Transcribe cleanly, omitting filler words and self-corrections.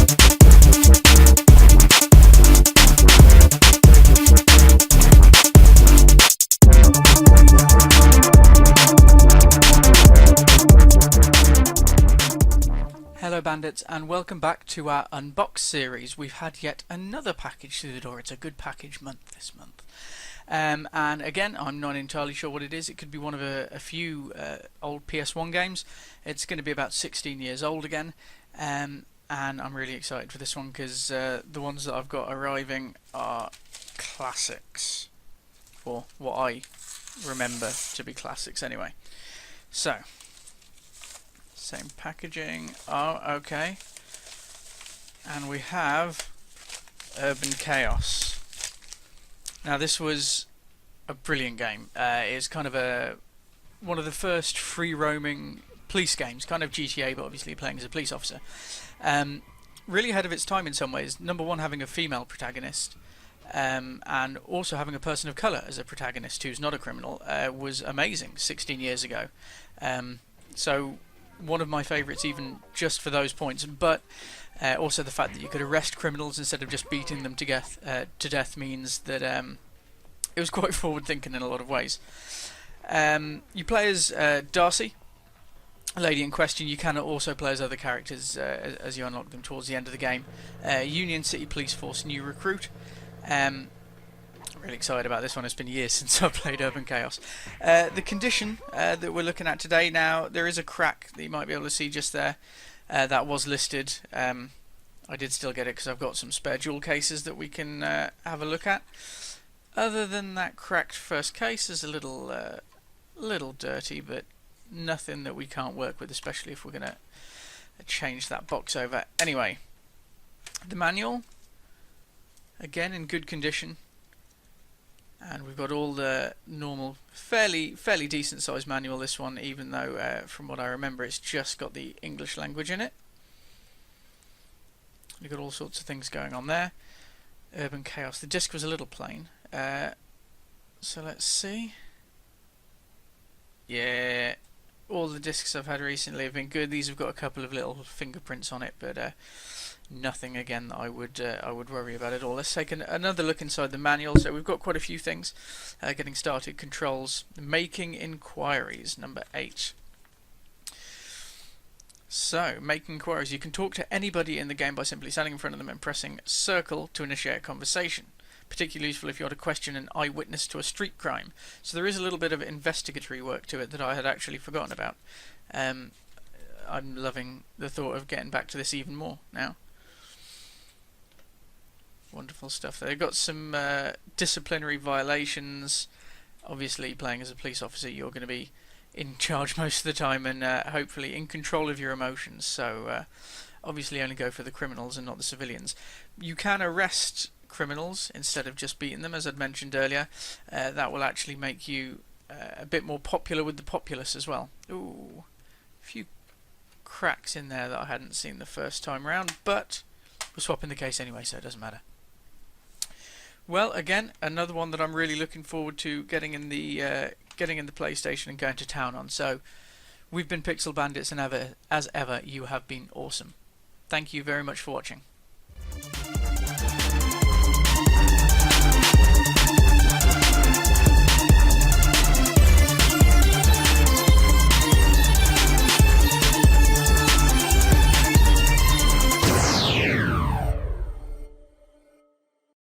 Hello Bandits, and welcome back to our Unboxed series. We've had yet another package through the door. It's a good package month this month. And again, I'm not entirely sure what it is. It could be one of a few old PS1 games. It's going to be about 16 years old again. And I'm really excited for this one because the ones that I've got arriving are classics. Or what I remember to be classics anyway. So, same packaging. Oh, okay. And we have Urban Chaos. Now this was a brilliant game. It's kind of one of the first free roaming police games, kind of GTA, but obviously playing as a police officer. Really ahead of its time in some ways. Number one, having a female protagonist, and also having a person of colour as a protagonist who's not a criminal, was amazing 16 years ago. So one of my favourites even just for those points, but also the fact that you could arrest criminals instead of just beating them to death means that it was quite forward thinking in a lot of ways. You play as Darcy, a lady in question. You can also play as other characters as you unlock them towards the end of the game. Union City Police Force new recruit. Really excited about this one. It's been years since I've played Urban Chaos. The condition that we're looking at today, now there is a crack that you might be able to see just there. That was listed. I did still get it because I've got some spare jewel cases that we can have a look at. Other than that, cracked first case is a little dirty, but nothing that we can't work with, especially if we're going to change that box over. Anyway, the manual, again in good condition. And we've got all the normal, fairly decent sized manual, this one, even though from what I remember it's just got the English language in it. We've got all sorts of things going on there. Urban Chaos. The disc was a little plain. So let's see. Yeah, all the discs I've had recently have been good. These have got a couple of little fingerprints on it, but nothing again that I would worry about at all. Let's take another look inside the manual. So we've got quite a few things. Getting started, controls, making inquiries, number 8. So, making inquiries. You can talk to anybody in the game by simply standing in front of them and pressing circle to initiate a conversation. Particularly useful if you want to question an eyewitness to a street crime. So there is a little bit of investigatory work to it that I had actually forgotten about. I'm loving the thought of getting back to this even more now. Wonderful stuff. They've got some disciplinary violations. Obviously, playing as a police officer, you're going to be in charge most of the time and hopefully in control of your emotions. So obviously only go for the criminals and not the civilians. You can arrest criminals instead of just beating them, as I'd mentioned earlier. That will actually make you a bit more popular with the populace as well. Ooh, a few cracks in there that I hadn't seen the first time round, but we're swapping the case anyway, so it doesn't matter. Well, again, another one that I'm really looking forward to getting in the PlayStation and going to town on. So, we've been Pixel Bandits, and as ever, you have been awesome. Thank you very much for watching.